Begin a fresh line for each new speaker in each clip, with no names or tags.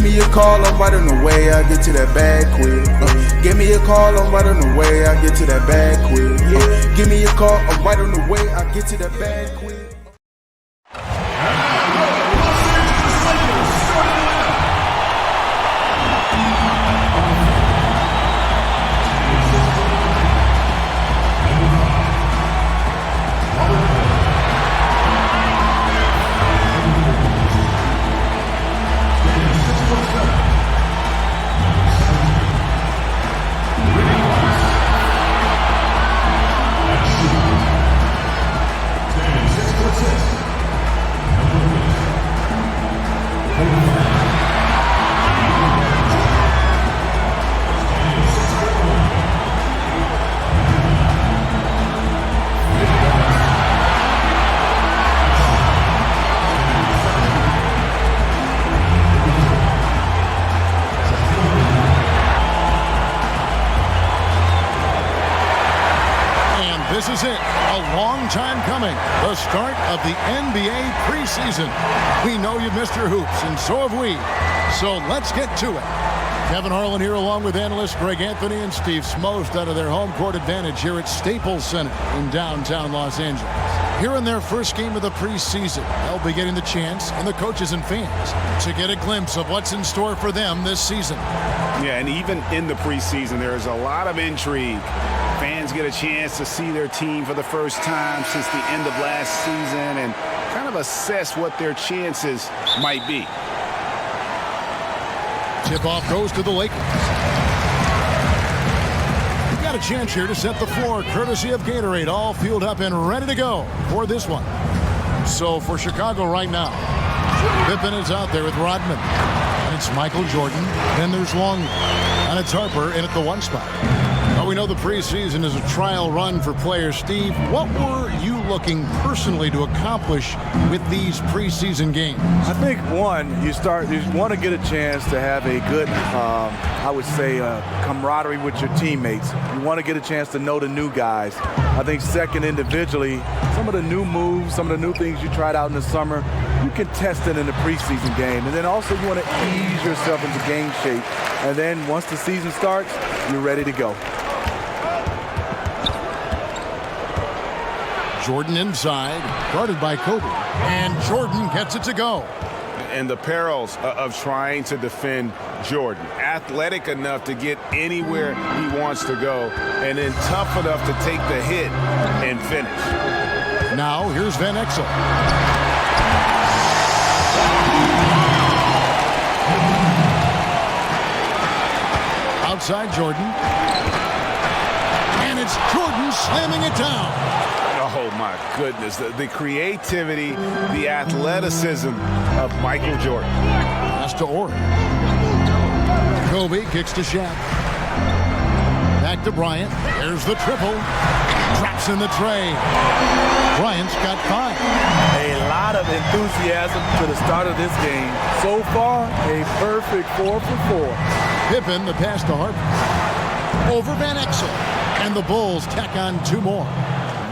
me a call, I'm right on the way, I get to that bag quick. Give me a call, I'm right on the way, I get to that bag quick. Give me a call, I'm right on the way, I get to that bag quick.
This is it, a long time coming, the start of the NBA preseason. We know you've missed your hoops, and so have we. So let's get to it. Kevin Harlan here along with analysts Greg Anthony and Steve Smost out of their home court advantage here at Staples Center in downtown Los Angeles. Here in their first game of the preseason, they'll be getting the chance, and the coaches and fans, to get a glimpse of what's in store for them this season.
Yeah, and even in the preseason, there is a lot of intrigue. Fans get a chance to see their team for the first time since the end of last season and kind of assess what their chances might be.
Tip-off goes to the Lakers. You've got a chance here to set the floor, courtesy of Gatorade, all fueled up and ready to go for this one. So for Chicago right now, Pippen is out there with Rodman. And it's Michael Jordan. Then there's Longley. And it's Harper in at the one spot. Well, we know the preseason is a trial run for players. Steve, what were you looking personally to accomplish with these preseason games?
I think, one, you want to get a chance to have a good, I would say, camaraderie with your teammates. You want to get a chance to know the new guys. I think, second, individually, some of the new moves, some of the new things you tried out in the summer, you can test it in the preseason game. And then also you want to ease yourself into game shape. And then once the season starts, you're ready to go.
Jordan inside, guarded by Kobe. And Jordan gets it to go.
And the perils of trying to defend Jordan. Athletic enough to get anywhere he wants to go, and then tough enough to take the hit and finish.
Now here's Van Exel. Outside Jordan. And it's Jordan slamming it down.
Oh, my goodness. The creativity, the athleticism of Michael Jordan.
Pass to Orr. Kobe kicks to Shaq. Back to Bryant. There's the triple. Drops in the tray. Bryant's got 5.
A lot of enthusiasm to the start of this game. So far, a perfect 4 for 4.
Pippen, the pass to Harper. Over Van Exel. And the Bulls tack on 2 more.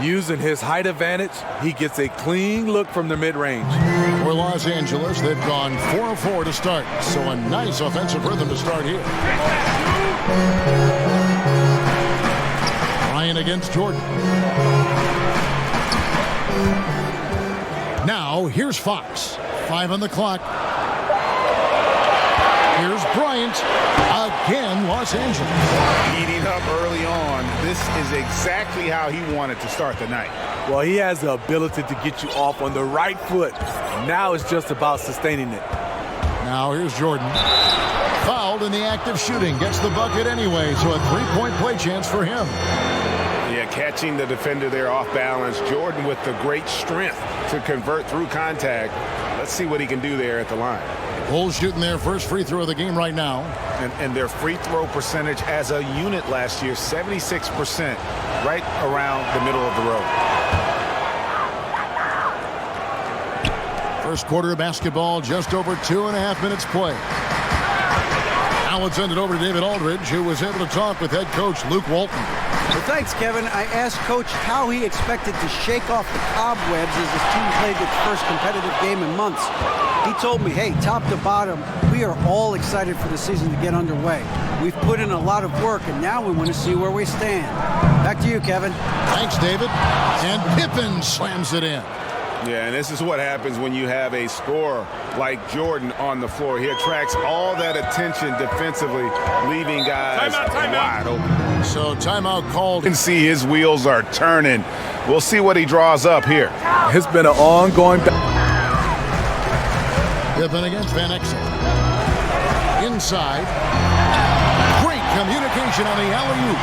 Using his height advantage, he gets a clean look from the mid-range.
For Los Angeles, they've gone 4 of 4 to start, so a nice offensive rhythm to start here. Bryant against Jordan. Now, here's Fox. 5 on the clock. Here's Bryant. Again, Los Angeles.
Heating up early on. This is exactly how he wanted to start the night.
Well, he has the ability to get you off on the right foot. Now it's just about sustaining it.
Now here's Jordan. Fouled in the act of shooting. Gets the bucket anyway, so a 3-point play chance for him.
Yeah, catching the defender there off balance. Jordan with the great strength to convert through contact. Let's see what he can do there at the line.
Bulls shooting their first free throw of the game right now.
And their free throw percentage as a unit last year, 76%, right around the middle of the road.
First quarter of basketball, just over 2.5 minutes play. Now let's send it over to David Aldridge, who was able to talk with head coach Luke Walton.
Well, thanks, Kevin. I asked Coach how he expected to shake off the cobwebs as his team played its first competitive game in months. He told me, hey, top to bottom, we are all excited for the season to get underway. We've put in a lot of work, and now we want to see where we stand. Back to you, Kevin.
Thanks, David. And Pippen slams it in.
Yeah, and this is what happens when you have a scorer like Jordan on the floor. He attracts all that attention defensively, leaving guys wide open.
So timeout called.
You can see his wheels are turning. We'll see what he draws up here.
It's been an ongoing
Pippen against Van Exel. Inside. Great communication on the alley-oop.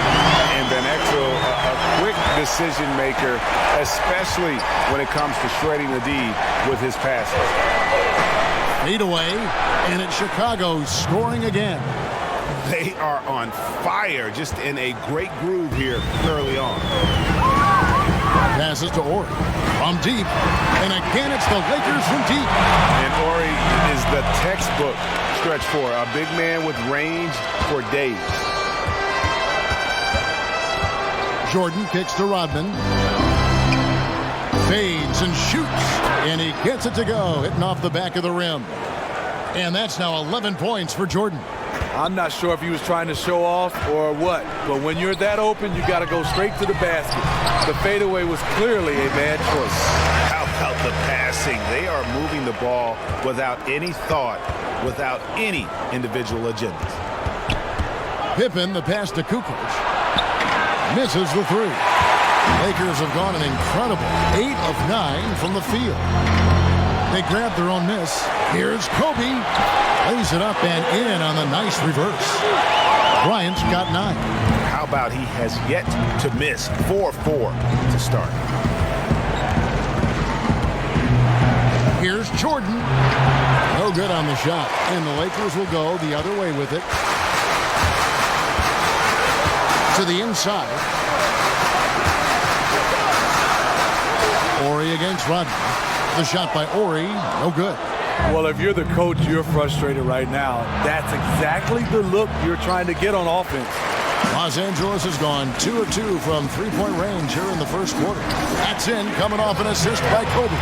And Van Exel, a quick decision maker, especially when it comes to shredding the D with his passes.
Fade away, and it's Chicago scoring again.
They are on fire, just in a great groove here early on.
Passes to Ori from deep, and again it's the Lakers from deep.
And Ori is the textbook stretch four, a big man with range for days.
Jordan kicks to Rodman. Fades and shoots, and he gets it to go, hitting off the back of the rim. And that's now 11 points for Jordan.
I'm not sure if he was trying to show off or what, but when you're that open, you got to go straight to the basket. The fadeaway was clearly a bad choice.
How about the passing? They are moving the ball without any thought, without any individual agendas.
Pippen, the pass to Kukoc. Misses the three. Lakers have gone an incredible 8 of 9 from the field. They grab their own miss. Here's Kobe. Lays it up and in on the nice reverse. Bryant's got 9.
How about he has yet to miss 4-4 to start.
Here's Jordan. No good on the shot. And the Lakers will go the other way with it. To the inside. Ori against Rodman. The shot by Ori, no good.
Well, if you're the coach, you're frustrated right now. That's exactly the look you're trying to get on offense.
Los Angeles has gone 2 of 2 from three-point range here in the first quarter. That's in, coming off an assist by Kobe.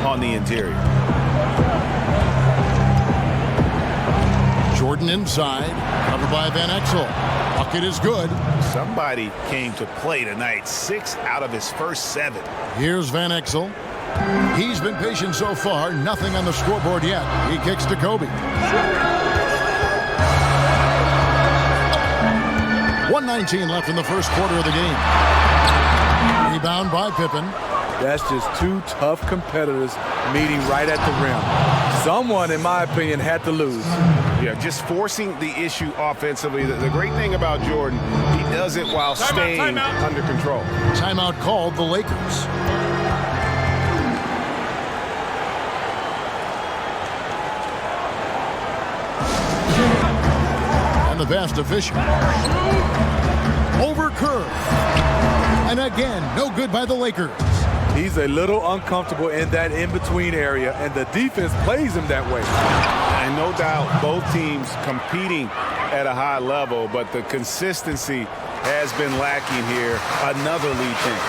On the interior.
Jordan inside, covered by Van Exel. Bucket is good.
Somebody came to play tonight. 6 out of his first 7.
Here's Van Exel. He's been patient so far. Nothing on the scoreboard yet. He kicks to Kobe. 1:19 left in the first quarter of the game. Rebound by Pippen.
That's just two tough competitors meeting right at the rim. Someone, in my opinion, had to lose.
Yeah, just forcing the issue offensively. The great thing about Jordan, he does it while staying under control.
Timeout called the Lakers. And the pass to Fisher. Over curve. And again, no good by the Lakers.
He's a little uncomfortable in that in-between area, and the defense plays him that way.
And no doubt both teams competing at a high level, but the consistency has been lacking here. Another lead change.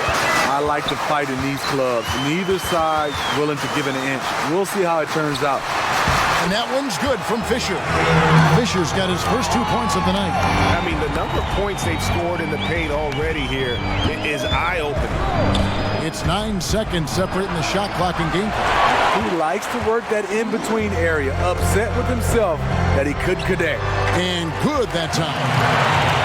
I like to fight in these clubs. Neither side willing to give an inch. We'll see how it turns out.
And that one's good from Fisher. Fisher's got his first 2 points of the night.
I mean, the number of points they've scored in the paint already here is eye-opening.
It's 9 seconds separating the shot clock and game clock.
He likes to work that in-between area, upset with himself that he couldn't connect.
And good that time.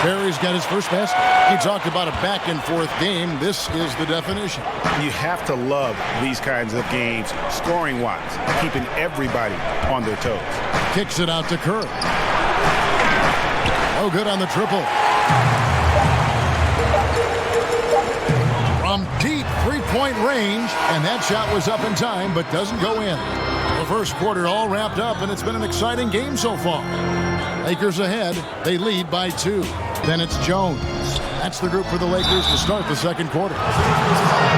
Barry's got his first basket. He talked about a back-and-forth game. This is the definition.
You have to love these kinds of games, scoring-wise, keeping everybody on their toes.
Kicks it out to Kerr. Oh, good on the triple. From deep three-point range, and that shot was up in time, but doesn't go in. The first quarter all wrapped up, and it's been an exciting game so far. Lakers ahead. They lead by 2. Then it's Jones. That's the group for the Lakers to start the second quarter.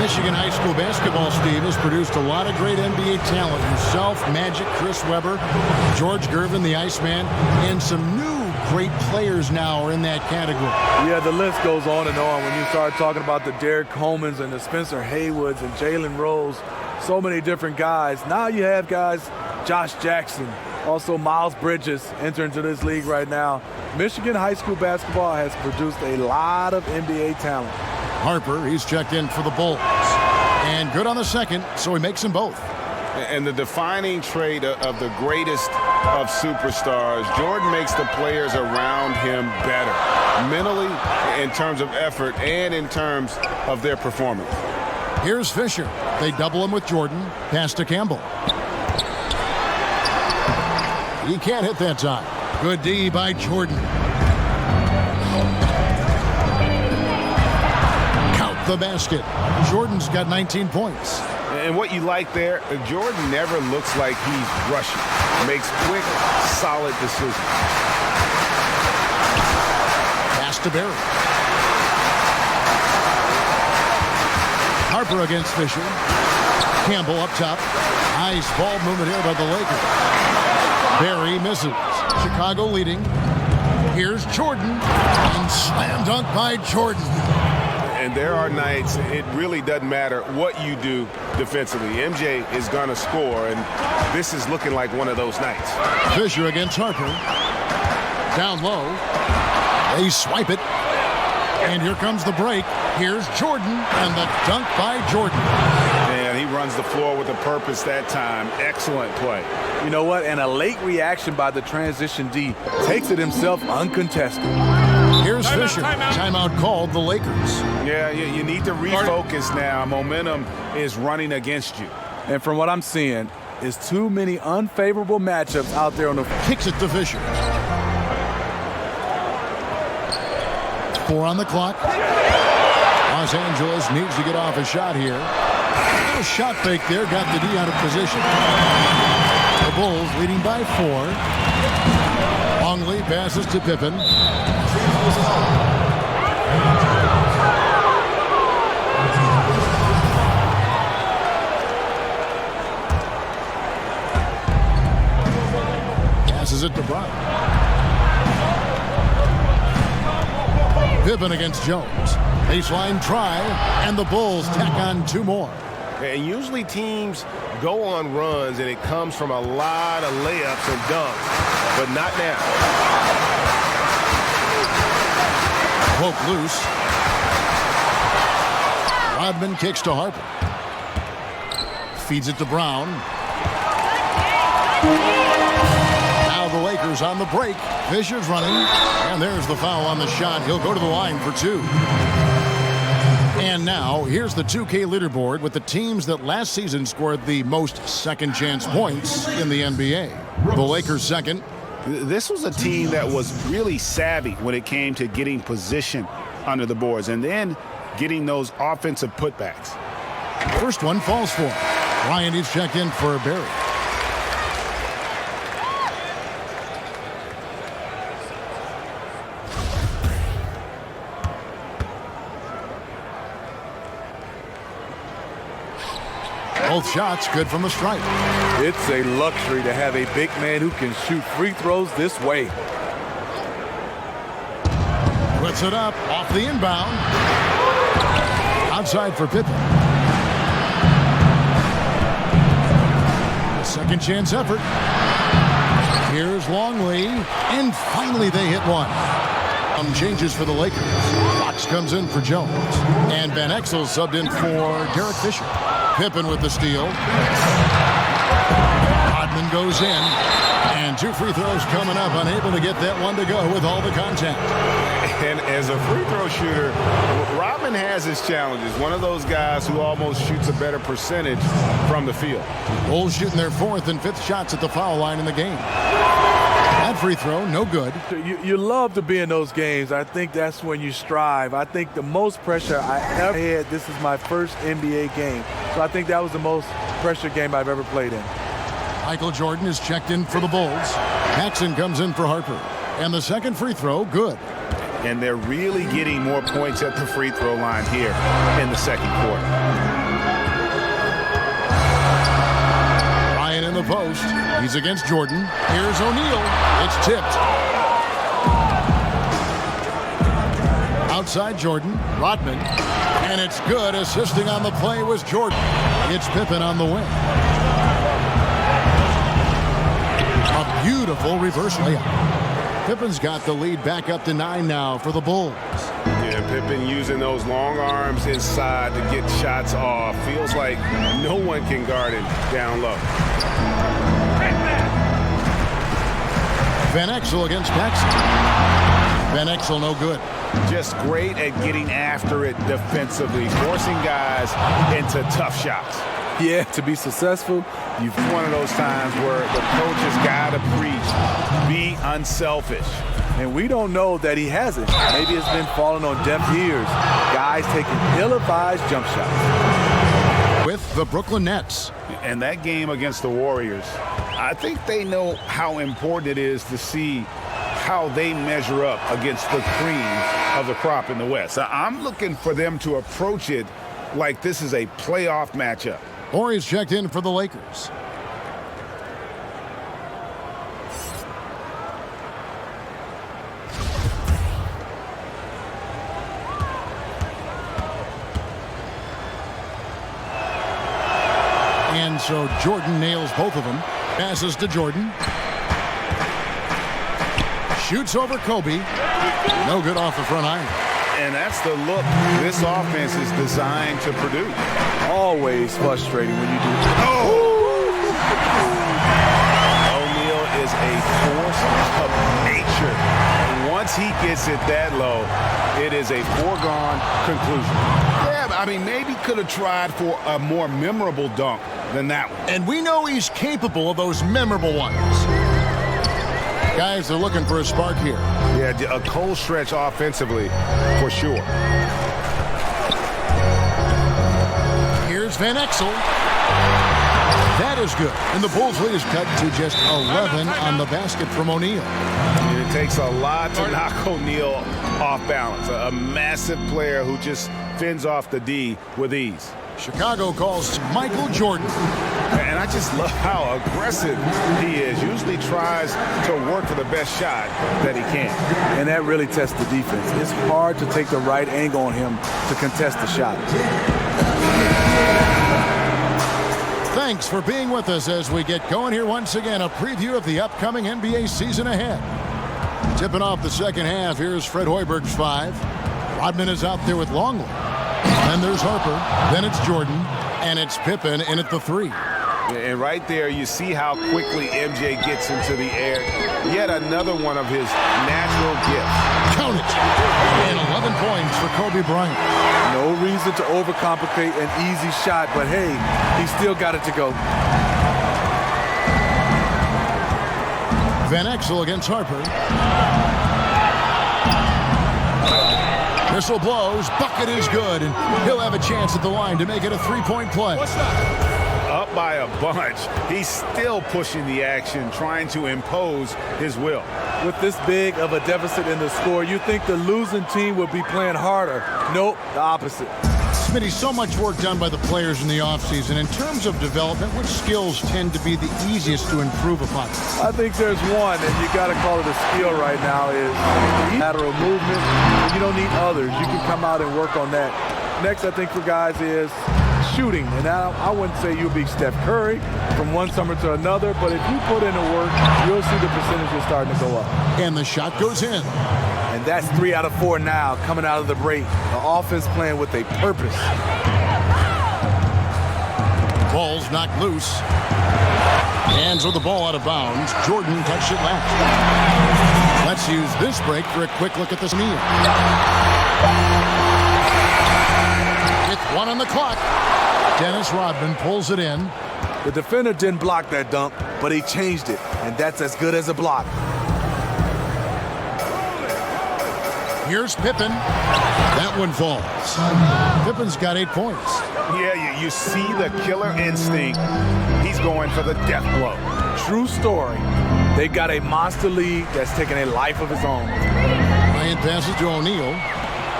Michigan high school basketball, Steve, has produced a lot of great NBA talent. Yourself, Magic, Chris Webber, George Gervin, the Iceman, and some new great players now are in that category.
Yeah, the list goes on and on. When you start talking about the Derek Colemans and the Spencer Haywoods and Jalen Rose, so many different guys. Now you have guys Josh Jackson, also Miles Bridges entering into this league right now. Michigan high school basketball has produced a lot of NBA talent.
Harper, he's checked in for the Bulls. And good on the second, so he makes them both.
And the defining trait of the greatest of superstars, Jordan makes the players around him better, mentally, in terms of effort, and in terms of their performance.
Here's Fisher. They double him with Jordan. Pass to Campbell. He can't hit that time. Good D by Jordan. Count the basket. Jordan's got 19 points.
And what you like there, Jordan never looks like he's rushing. Makes quick, solid decisions.
Pass to Barry. Harper against Fisher. Campbell up top. Nice ball movement here by the Lakers. Barry misses. Chicago leading. Here's Jordan. And slam dunk by Jordan.
And there are nights it really doesn't matter what you do defensively. MJ is going to score, and this is looking like one of those nights.
Fisher against Harper. Down low. They swipe it. And here comes the break. Here's Jordan, and the dunk by Jordan.
And he runs the floor with a purpose that time. Excellent play.
You know what? And a late reaction by the transition D takes it himself uncontested.
Here's Fisher. Timeout called the Lakers.
Yeah, you need to refocus now. Momentum is running against you.
And from what I'm seeing, is too many unfavorable matchups out there on the
Kicks it to Fisher. 4 on the clock. Los Angeles needs to get off a shot here. A little shot fake there, got the D out of position. The Bulls leading by 4. Longley passes to Pippen. Passes it to Brown. Pippen against Jones. Baseline try, and the Bulls tack on 2 more.
And usually teams go on runs, and it comes from a lot of layups and dunks, but not now.
Poke loose. Rodman kicks to Harper. Feeds it to Brown. Now the Lakers on the break. Fisher's running, and there's the foul on the shot. He'll go to the line for 2. And now, here's the 2K leaderboard with the teams that last season scored the most second-chance points in the NBA. The Lakers second.
This was a team that was really savvy when it came to getting position under the boards and then getting those offensive putbacks.
First one falls for him. Ryan is checked in for Barry. Both shots good from the stripe.
It's a luxury to have a big man who can shoot free throws this way.
Puts it up off the inbound. Outside for Pippen. Second chance effort. Here's Longley. And finally they hit one. Changes for the Lakers. Fox comes in for Jones. And Van Exel subbed in for Derek Fisher. Pippen with the steal. Rodman goes in. And 2 free throws coming up. Unable to get that one to go with all the contact.
And as a free throw shooter, Rodman has his challenges. One of those guys who almost shoots a better percentage from the field.
Bulls shooting their 4th and 5th shots at the foul line in the game. That free throw, no good.
You love to be in those games. I think that's when you strive. I think the most pressure I ever had, this is my first NBA game. So I think that was the most pressure game I've ever played in.
Michael Jordan is checked in for the Bulls. Paxson comes in for Harper. And the second free throw, good.
And they're really getting more points at the free throw line here in the second quarter.
Ryan in the post. He's against Jordan. Here's O'Neal. It's tipped. Outside Jordan. Rodman. And it's good. Assisting on the play was Jordan. It's Pippen on the wing. full reverse layup. Pippen's got the lead back up to 9 now for the Bulls.
Yeah, Pippen using those long arms inside to get shots off. Feels like no one can guard him down low.
Van Exel against Paxson. Van Exel no good.
Just great at getting after it defensively, forcing guys into tough shots.
Yeah, to be successful,
You've one of those times where the coach has got to preach, be unselfish.
and we don't know that he hasn't. Maybe it's been falling on deaf ears. Guys taking ill-advised jump shots.
With the Brooklyn Nets.
And that game against the Warriors, I think they know how important it is to see how they measure up against the cream of the crop in the West. I'm looking for them to approach it like this is a playoff matchup.
Horry's checked in for the Lakers. And so Jordan nails both of them. Passes to Jordan. Shoots over Kobe. No good off the front iron.
And that's the look this offense is designed to produce.
Always frustrating when you do that.
O'Neal is a force of nature. And once he gets it that low, it is a foregone conclusion. Yeah, I mean, maybe could have tried for a more memorable dunk than that one.
And we know he's capable of those memorable ones. Guys are looking for a spark here.
Yeah, a cold stretch offensively for sure.
Here's Van Exel. That is good. And the Bulls lead is cut to just 11 on the basket from O'Neal.
It takes a lot to knock O'Neal off balance. A massive player who just fends off the D with ease.
Chicago calls Michael Jordan.
And I just love how aggressive he is. Usually tries to work for the best shot that he can.
And that really tests the defense. It's hard to take the right angle on him to contest the shot.
Thanks for being with us as we get going here once again. A preview of the upcoming NBA season ahead. Tipping off the second half, here's Fred Hoiberg's 5. Rodman is out there with Longley. Then there's Harper. Then it's Jordan. And it's Pippen in at the 3.
And right there, you see how quickly MJ gets into the air. Yet another one of his natural gifts.
Count it. And 11 points for Kobe Bryant.
No reason to overcomplicate an easy shot, but hey, he still got it to go.
Van Exel against Harper. Whistle blows. Bucket is good. And he'll have a chance at the line to make it a 3-point play.
Up by a bunch. He's still pushing the action, trying to impose his will.
With this big of a deficit in the score, you think the losing team would be playing harder. Nope, the opposite.
Smitty, so much work done by the players in the offseason. In terms of development, which skills tend to be the easiest to improve upon?
I think there's one, and you got to call it a skill right now, is lateral movement. You don't need others. You can come out and work on that. Next, I think for guys is shooting. And now I wouldn't say you'll be Steph Curry from one summer to another, but if you put in the work, you'll see the percentages starting to go up.
And the shot goes in.
And that's 3 out of 4 now coming out of the break. The offense playing with a purpose.
Ball's knocked loose. Hands with the ball out of bounds. Jordan touched it last. Let's use this break for a quick look at this meal. With 1 on the clock, Dennis Rodman pulls it in.
The defender didn't block that dunk, but he changed it, and that's as good as a block.
Here's Pippen. That one falls. Pippen's got 8 points.
Yeah, you see the killer instinct. He's going for the death blow.
True story. They got a monster lead that's taking a life of its own.
Bryant passes to O'Neal.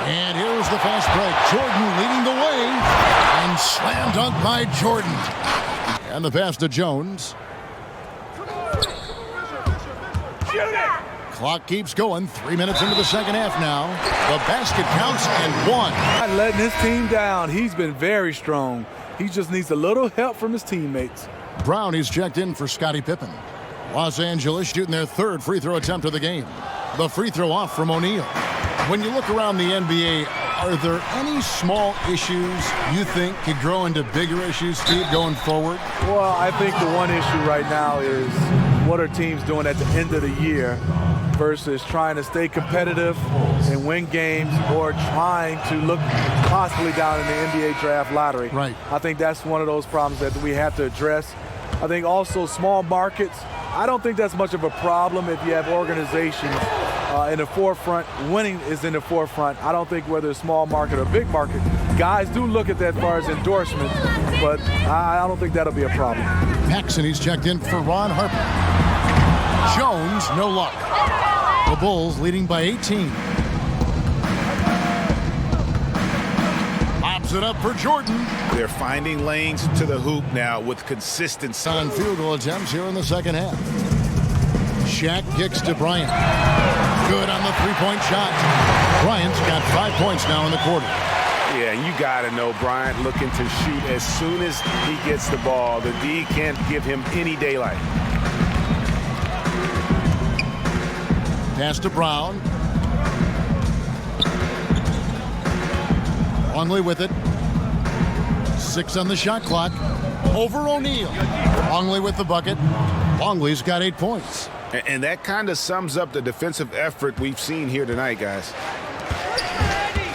And here's the fast break. Jordan leading the way. And slam dunk by Jordan. And the pass to Jones.
Shoot it!
Clock keeps going. 3 minutes into the second half now. The basket counts and 1.
Not letting his team down. He's been very strong. He just needs a little help from his teammates.
Brown is checked in for Scottie Pippen. Los Angeles shooting their third free throw attempt of the game. The free throw off from O'Neal. When you look around the NBA, are there any small issues you think could grow into bigger issues, Steve, going forward?
Well, I think the one issue right now is what are teams doing at the end of the year versus trying to stay competitive and win games or trying to look possibly down in the NBA draft lottery.
Right.
I think that's one of those problems that we have to address. I think also small markets, I don't think that's much of a problem if you have organizations in the forefront. Winning is in the forefront. I don't think whether it's small market or big market, guys do look at that as far as endorsements, but I don't think that'll be a problem.
Paxson, he's checked in for Ron Harper. Jones, no luck. The Bulls leading by 18. Pops it up for Jordan.
They're finding lanes to the hoop now with consistency.
On field goal attempts here in the second half. Shaq kicks to Bryant. Good on the three-point shot. Bryant's got 5 points now in the quarter.
Yeah, you got to know Bryant looking to shoot as soon as he gets the ball. The D can't give him any daylight.
Pass to Brown. Longley with it. 6 on the shot clock. Over O'Neal. Longley with the bucket. Longley's got 8 points.
And that kind of sums up the defensive effort we've seen here tonight, guys.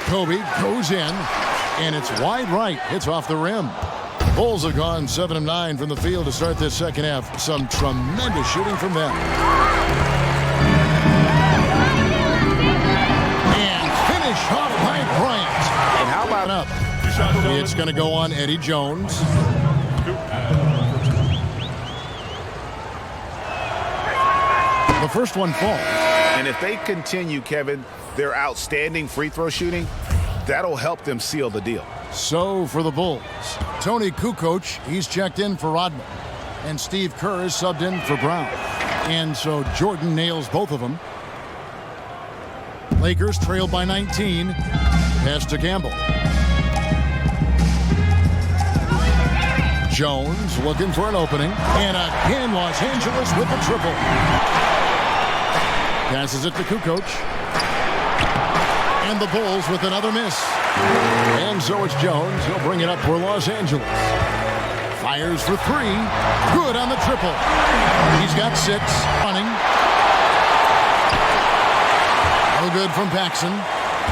Kobe goes in, and it's wide right. It's off the rim. Bulls have gone 7 of 9 from the field to start this second half. Some tremendous shooting from them. And finish off by Bryant.
And how about
up? It's going to go on Eddie Jones. The first one falls.
And if they continue, Kevin, their outstanding free throw shooting, that'll help them seal the deal.
So for the Bulls, Tony Kukoc, he's checked in for Rodman. And Steve Kerr is subbed in for Brown. And so Jordan nails both of them. Lakers trail by 19. Pass to Campbell. Jones looking for an opening. And again, Los Angeles with the triple. Passes it to Kukoc. And the Bulls with another miss. And so it's Jones. He'll bring it up for Los Angeles. Fires for 3. Good on the triple. He's got 6. Running. No good from Paxson.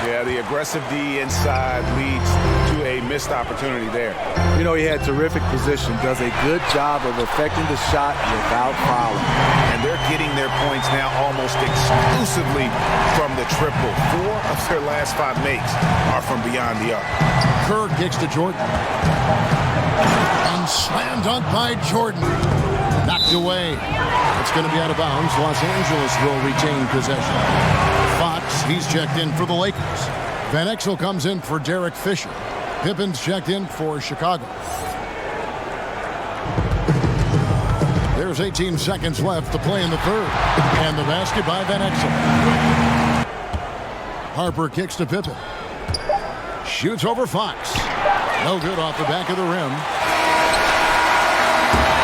Yeah, the aggressive D inside leads to a missed opportunity there.
You know, he had terrific position, does a good job of affecting the shot without fouling.
And they're getting their points now almost exclusively from the triple. 4 of their last 5 makes are from beyond the arc.
Kerr kicks to Jordan. And slam dunk by Jordan. Knocked away. It's going to be out of bounds. Los Angeles will retain possession. Fox, he's checked in for the Lakers. Van Exel comes in for Derek Fisher. Pippen's checked in for Chicago. There's 18 seconds left to play in the third. And the basket by Van Exel. Harper kicks to Pippen. Shoots over Fox. No good off the back of the rim.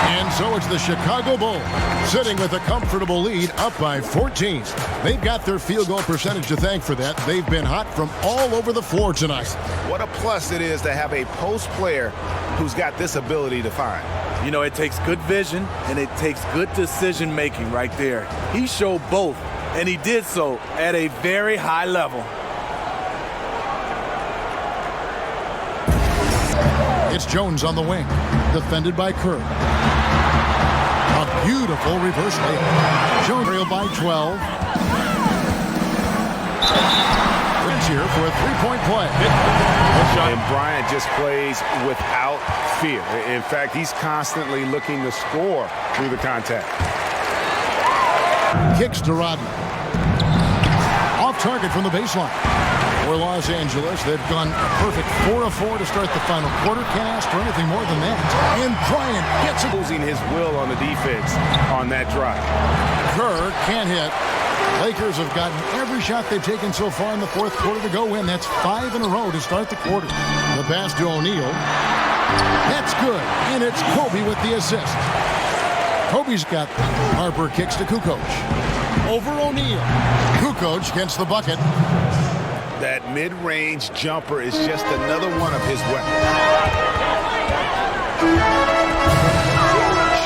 And so it's the Chicago Bulls sitting with a comfortable lead up by 14. They've got their field goal percentage to thank for that. They've been hot from all over the floor tonight.
What a plus it is to have a post player who's got this ability to find.
You know, it takes good vision and it takes good decision making right there. He showed both, and he did so at a very high level.
It's Jones on the wing, defended by Kerr. A beautiful reverse layup. Jones trailed by 12. It's here for a three-point play.
And Bryant just plays without fear. In fact, he's constantly looking to score through the contact.
Kicks to Rodman. Off target from the baseline. For Los Angeles, they've gone a perfect 4 of 4 to start the final quarter. Can't ask for anything more than that. And Bryant gets it.
Losing his will on the defense on that drive.
Kerr can't hit. Lakers have gotten every shot they've taken so far in the fourth quarter to go in. That's 5 in a row to start the quarter. The pass to O'Neal. That's good. And it's Kobe with the assist. Kobe's got Harper kicks to Kukoc. Over O'Neal. Kukoc gets the bucket.
That mid-range jumper is just another one of his weapons.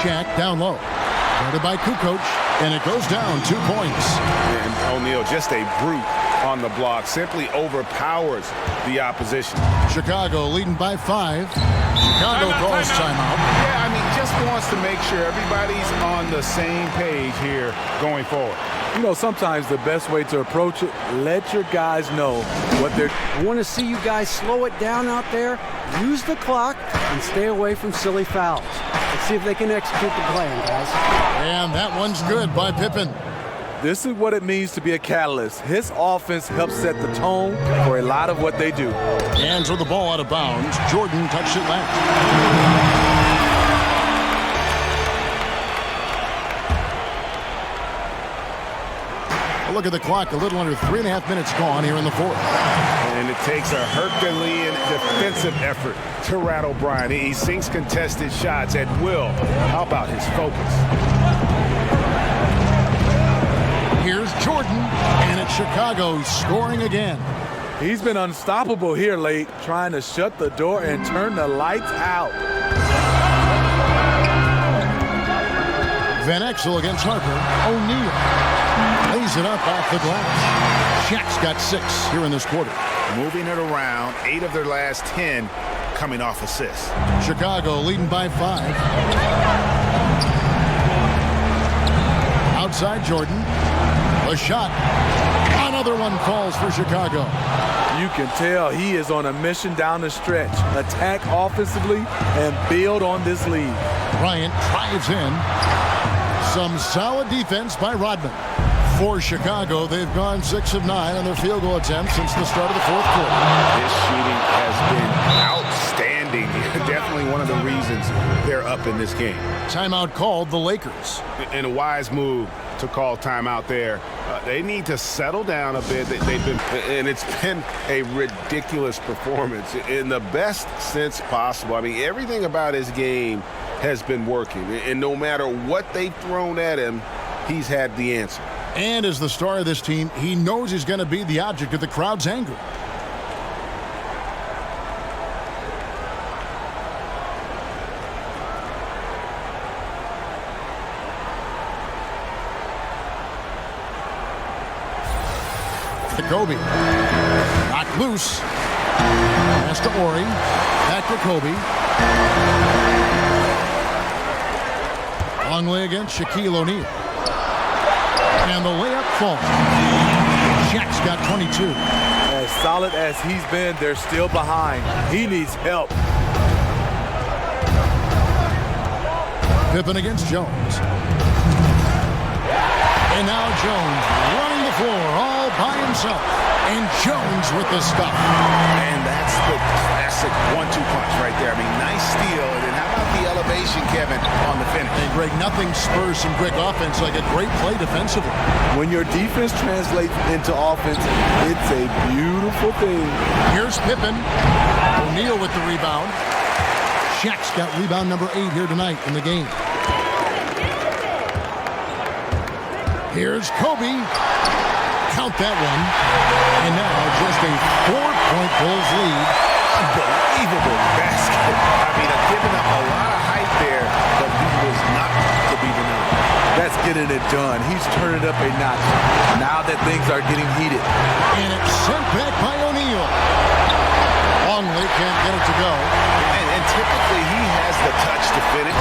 Shaq down low. Guarded by Kukoc, and it goes down 2 points.
And O'Neal, just a brute on the block, simply overpowers the opposition.
Chicago leading by 5. Chicago calls timeout.
Yeah, I mean, just wants to make sure everybody's on the same page here going forward.
You know, sometimes the best way to approach it, let your guys know what they're...
I want to see you guys slow it down out there, use the clock, and stay away from silly fouls. Let's see if they can execute the plan, guys.
And that one's good by Pippen.
This is what it means to be a catalyst. His offense helps set the tone for a lot of what they do.
Hands with the ball out of bounds. Jordan touched it last. Look at the clock. A little under 3.5 minutes gone here in the fourth.
And it takes a Herculean defensive effort to rattle Bryant. He sinks contested shots at will. How about his focus?
Here's Jordan, and it's Chicago scoring again.
He's been unstoppable here late, trying to shut the door and turn the lights out.
Van Exel against Harper. O'Neal lays it up off the glass. Shaq's got 6 here in this quarter.
Moving it around, 8 of their last 10 coming off assists.
Chicago leading by 5. Outside Jordan. A shot. Another one falls for Chicago.
You can tell he is on a mission down the stretch. Attack offensively and build on this lead.
Bryant drives in. Some solid defense by Rodman. For Chicago, they've gone 6 of 9 on their field goal attempts since the start of the fourth quarter.
This shooting has been outstanding. Definitely one of the reasons they're up in this game.
Timeout called the Lakers.
And a wise move to call timeout there. They need to settle down a bit. And it's been a ridiculous performance in the best sense possible. I mean, everything about his game has been working. And no matter what they've thrown at him, he's had the answer.
And as the star of this team, he knows he's going to be the object of the crowd's anger. To Kobe. Knocked loose. Pass to Ori. Back to Kobe. Longley against Shaquille O'Neal. And the layup falls. Shaq's got 22.
As solid as he's been, they're still behind. He needs help.
Pippen against Jones. And now Jones running the floor all by himself. And Jones with the stuff.
And that's the classic 1-2 punch right there. I mean, nice steal. And then how about the elevation, Kevin, on the finish?
And Greg, nothing spurs some quick offense like a great play defensively.
When your defense translates into offense, it's a beautiful thing.
Here's Pippen. O'Neal with the rebound. Shaq's got rebound number 8 here tonight in the game. Here's Kobe. Count that one. And now just a 4-point Bulls lead.
Unbelievable basket. I mean, I've given up a lot of height there, but he was not to be denied.
That's getting it done. He's turned it up a notch. Now that things are getting heated.
And it's sent back by O'Neal. Longley can't get it to go.
And typically he has the touch to finish.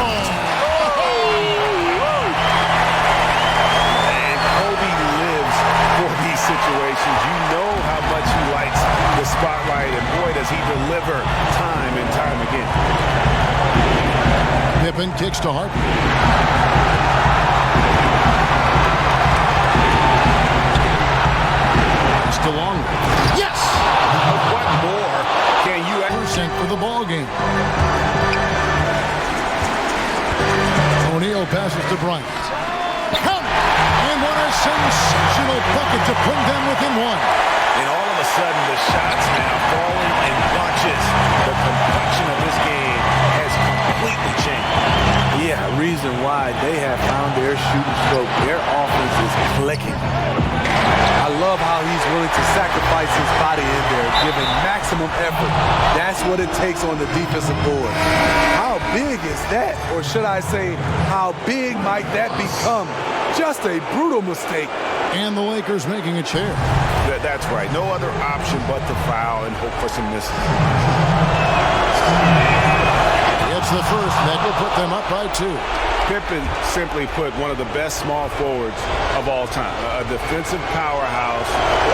And Kobe lives for these situations. You know how much he likes the spotlight, and boy, does he deliver time and time again.
Pippen kicks to Harper. It's to Longley. Yes!
What more can you ever
Sent for the ball game. O'Neal passes to Bryant. Count! And what a sensational bucket to bring them within 1.
And all of a sudden, the shots now falling in bunches. The complexion of this game has completely changed.
Yeah, reason why they have found their shooting stroke. Their offense is clicking. I love how he's willing to sacrifice his body in there, giving maximum effort. That's what it takes on the defensive board. How big is that? Or should I say, how big might that become? Just a brutal mistake.
And the Lakers making a chair.
That's right. No other option but to foul and hope for some misses.
It's the first that will put them up by 2.
Pippen, simply put, one of the best small forwards of all time. A defensive powerhouse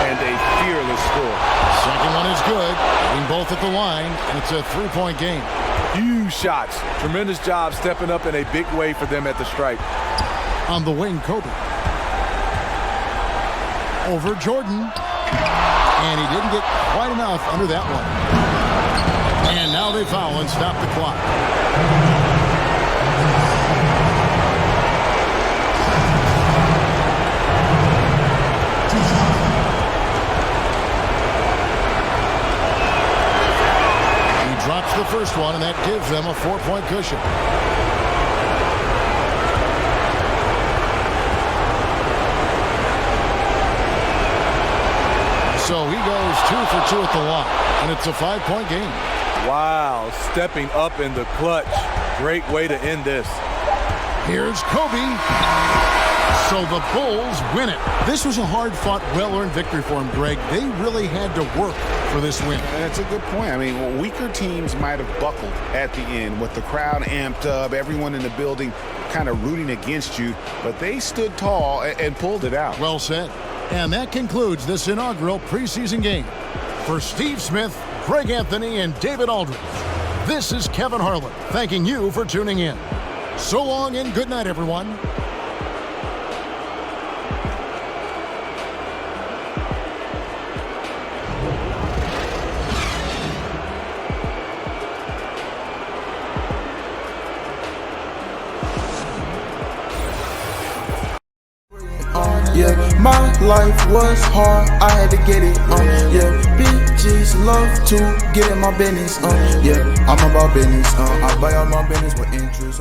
and a fearless scorer.
Second one is good. Getting both at the line, and it's a 3-point game.
Huge shots. Tremendous job stepping up in a big way for them at the stripe.
On the wing, Kobe. Over Jordan. And he didn't get quite enough under that one. And now they foul and stop the clock. He drops the first one, and that gives them a 4-point cushion. So he goes 2 for 2 at the line, and it's a 5-point game.
Wow, stepping up in the clutch. Great way to end this.
Here's Kobe. So the Bulls win it. This was a hard-fought, well-earned victory for him, Greg. They really had to work for this win.
That's a good point. I mean, weaker teams might have buckled at the end with the crowd amped up, everyone in the building kind of rooting against you, but they stood tall and pulled it out.
Well said. And that concludes this inaugural preseason game. For Steve Smith, Greg Anthony, and David Aldridge, this is Kevin Harlan thanking you for tuning in. So long and good night, everyone.
Yeah, my life was hard, I had to get it, yeah, bitches love to get in my business, yeah, I'm about business, I buy all my business with interest,